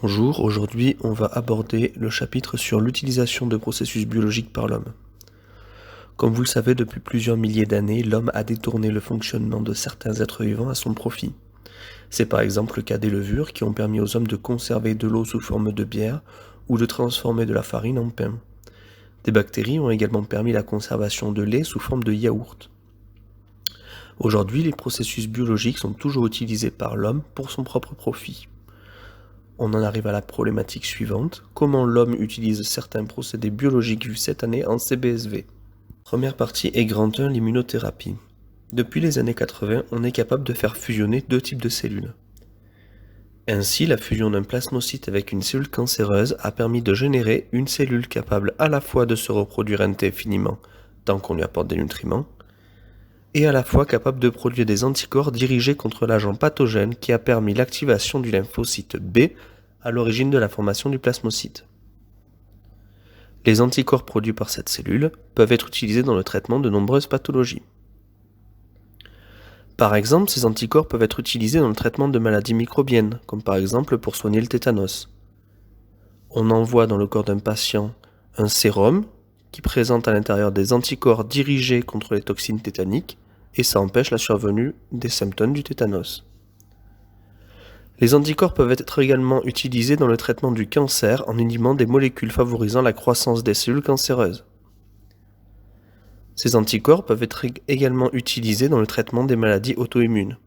Bonjour, aujourd'hui on va aborder le chapitre sur l'utilisation de processus biologiques par l'homme. Comme vous le savez, depuis plusieurs milliers d'années, l'homme a détourné le fonctionnement de certains êtres vivants à son profit. C'est par exemple le cas des levures qui ont permis aux hommes de conserver de l'eau sous forme de bière ou de transformer de la farine en pain. Des bactéries ont également permis la conservation de lait sous forme de yaourt. Aujourd'hui, les processus biologiques sont toujours utilisés par l'homme pour son propre profit. On en arrive à la problématique suivante, comment l'homme utilise certains procédés biologiques vus cette année en CBSV. Première partie et grand 1, l'immunothérapie. Depuis les années 80, on est capable de faire fusionner deux types de cellules. Ainsi, la fusion d'un plasmocyte avec une cellule cancéreuse a permis de générer une cellule capable à la fois de se reproduire indéfiniment tant qu'on lui apporte des nutriments, et à la fois capable de produire des anticorps dirigés contre l'agent pathogène qui a permis l'activation du lymphocyte B à l'origine de la formation du plasmocyte. Les anticorps produits par cette cellule peuvent être utilisés dans le traitement de nombreuses pathologies. Par exemple, ces anticorps peuvent être utilisés dans le traitement de maladies microbiennes, comme par exemple pour soigner le tétanos. On envoie dans le corps d'un patient un sérum qui présente à l'intérieur des anticorps dirigés contre les toxines tétaniques, et ça empêche la survenue des symptômes du tétanos. Les anticorps peuvent être également utilisés dans le traitement du cancer en inhibant des molécules favorisant la croissance des cellules cancéreuses. Ces anticorps peuvent être également utilisés dans le traitement des maladies auto-immunes.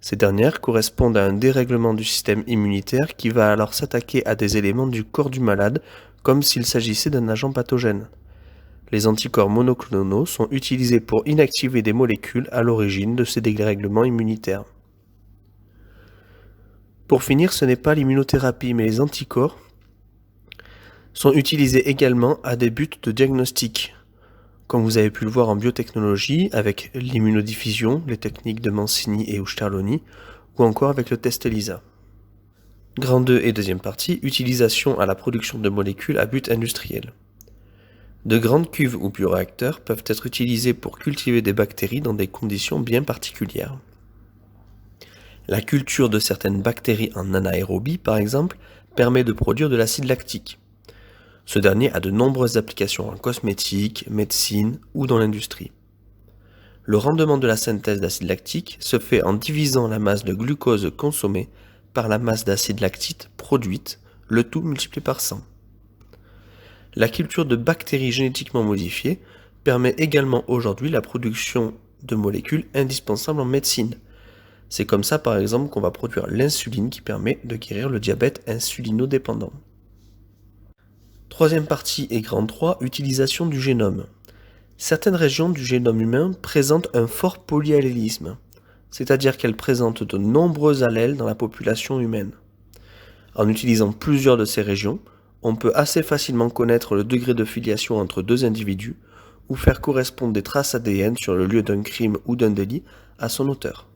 Ces dernières correspondent à un dérèglement du système immunitaire qui va alors s'attaquer à des éléments du corps du malade comme s'il s'agissait d'un agent pathogène. Les anticorps monoclonaux sont utilisés pour inactiver des molécules à l'origine de ces dérèglements immunitaires. Pour finir, ce n'est pas l'immunothérapie, mais les anticorps sont utilisés également à des buts de diagnostic, comme vous avez pu le voir en biotechnologie avec l'immunodiffusion, les techniques de Mancini et Ushtarloni, ou encore avec le test ELISA. Grand 2 et deuxième partie, utilisation à la production de molécules à but industriel. De grandes cuves ou bioréacteurs peuvent être utilisés pour cultiver des bactéries dans des conditions bien particulières. La culture de certaines bactéries en anaérobie, par exemple, permet de produire de l'acide lactique. Ce dernier a de nombreuses applications en cosmétique, médecine ou dans l'industrie. Le rendement de la synthèse d'acide lactique se fait en divisant la masse de glucose consommée par la masse d'acide lactique produite, le tout multiplié par 100. La culture de bactéries génétiquement modifiées permet également aujourd'hui la production de molécules indispensables en médecine. C'est comme ça par exemple qu'on va produire l'insuline qui permet de guérir le diabète insulinodépendant. Troisième partie et grand 3, utilisation du génome. Certaines régions du génome humain présentent un fort polyallélisme, c'est-à-dire qu'elles présentent de nombreux allèles dans la population humaine. En utilisant plusieurs de ces régions, on peut assez facilement connaître le degré de filiation entre deux individus ou faire correspondre des traces ADN sur le lieu d'un crime ou d'un délit à son auteur.